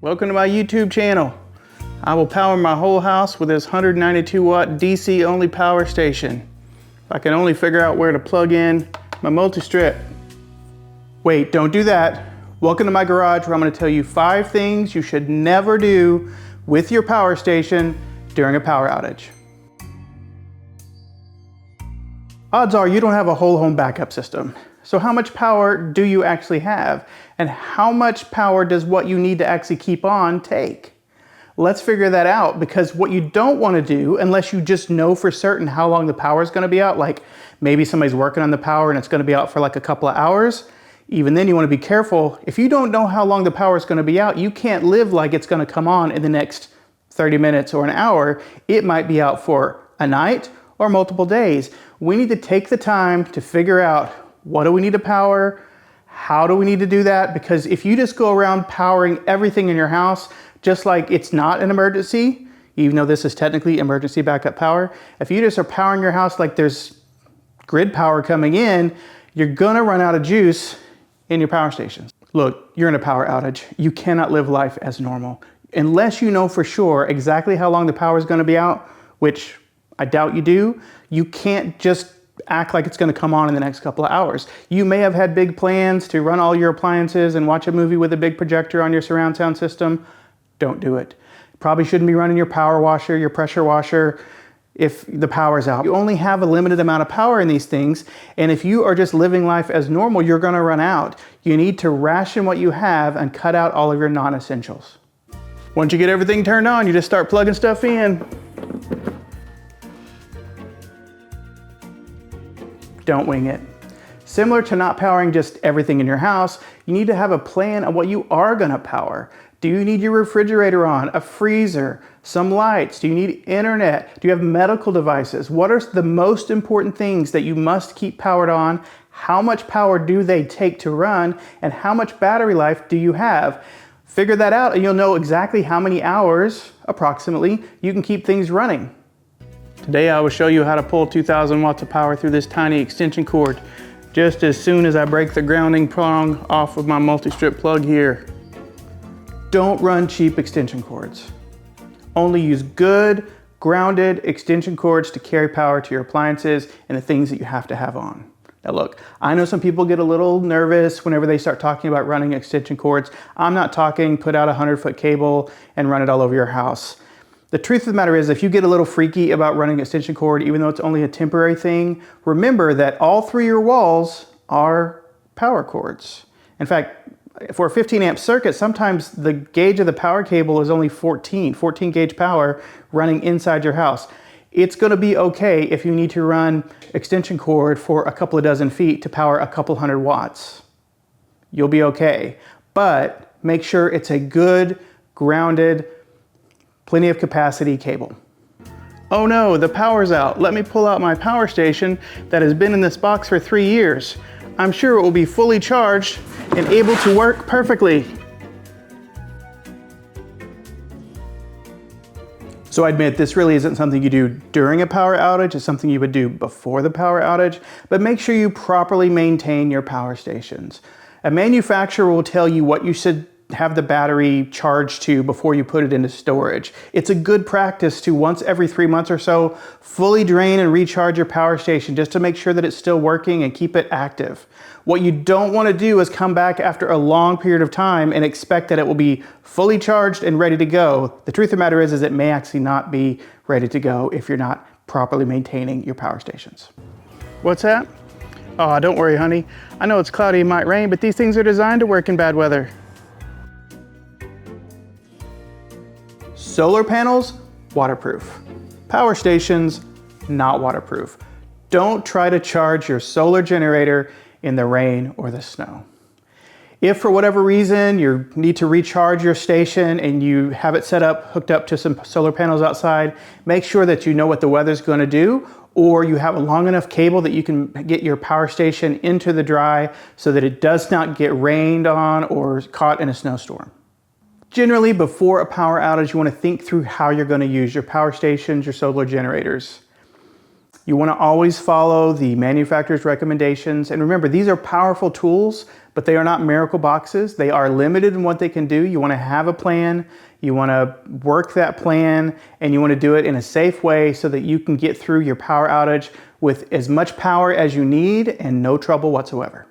Welcome to my YouTube channel. I will power my whole house with this 192 watt DC only power station. If I can only figure out where to plug in my multi-strip. Wait, don't do that. Welcome to my garage where I'm going to tell you 5 things you should never do with your power station during a power outage. Odds are you don't have a whole home backup system. So how much power do you actually have? And how much power does what you need to actually keep on take? Let's figure that out, because what you don't want to do, unless you just know for certain how long the power is going to be out, like maybe somebody's working on the power and it's going to be out for like a couple of hours, even then you want to be careful. If you don't know how long the power is going to be out, you can't live like it's going to come on in the next 30 minutes or an hour. It might be out for a night or multiple days. We need to take the time to figure out, what do we need to power? How do we need to do that? Because if you just go around powering everything in your house, just like it's not an emergency, even though this is technically emergency backup power, if you just are powering your house like there's grid power coming in, you're gonna run out of juice in your power stations. Look, you're in a power outage. You cannot live life as normal. Unless you know for sure exactly how long the power is gonna be out, which I doubt you do, you can't just act like it's going to come on in the next couple of hours. You may have had big plans to run all your appliances and watch a movie with a big projector on your surround sound system. Don't do it. Probably shouldn't be running your power washer, your pressure washer if the power's out. You only have a limited amount of power in these things, and if you are just living life as normal, you're going to run out. You need to ration what you have and cut out all of your non-essentials. Once you get everything turned on, you just start plugging stuff in. Don't wing it. Similar to not powering just everything in your house, you need to have a plan on what you are gonna power. Do you need your refrigerator on, a freezer, some lights? Do you need internet? Do you have medical devices? What are the most important things that you must keep powered on? How much power do they take to run? And how much battery life do you have? Figure that out and you'll know exactly how many hours, approximately, you can keep things running. Today I will show you how to pull 2,000 watts of power through this tiny extension cord just as soon as I break the grounding prong off of my multi-strip plug here. Don't run cheap extension cords. Only use good, grounded extension cords to carry power to your appliances and the things that you have to have on. Now look, I know some people get a little nervous whenever they start talking about running extension cords. I'm not talking put out a 100-foot cable and run it all over your house. The truth of the matter is, if you get a little freaky about running extension cord, even though it's only a temporary thing, remember that all 3 of your walls are power cords. In fact, for a 15 amp circuit, sometimes the gauge of the power cable is only 14 gauge power running inside your house. It's gonna be okay if you need to run extension cord for a couple of dozen feet to power a couple hundred watts. You'll be okay, but make sure it's a good, grounded, plenty of capacity cable. Oh no, the power's out. Let me pull out my power station that has been in this box for 3 years. I'm sure it will be fully charged and able to work perfectly. So I admit this really isn't something you do during a power outage. It's something you would do before the power outage, but make sure you properly maintain your power stations. A manufacturer will tell you what you should have the battery charged to before you put it into storage. It's a good practice to once every 3 months or so fully drain and recharge your power station just to make sure that it's still working and keep it active. What you don't want to do is come back after a long period of time and expect that it will be fully charged and ready to go. The truth of the matter is it may actually not be ready to go if you're not properly maintaining your power stations. What's that? Oh, don't worry, honey. I know it's cloudy and might rain, but these things are designed to work in bad weather. Solar panels, waterproof. Power stations, not waterproof. Don't try to charge your solar generator in the rain or the snow. If for whatever reason you need to recharge your station and you have it set up, hooked up to some solar panels outside, make sure that you know what the weather's going to do, or you have a long enough cable that you can get your power station into the dry so that it does not get rained on or caught in a snowstorm. Generally, before a power outage, you want to think through how you're going to use your power stations, your solar generators. You want to always follow the manufacturer's recommendations. And remember, these are powerful tools, but they are not miracle boxes. They are limited in what they can do. You want to have a plan, you want to work that plan, and you want to do it in a safe way so that you can get through your power outage with as much power as you need and no trouble whatsoever.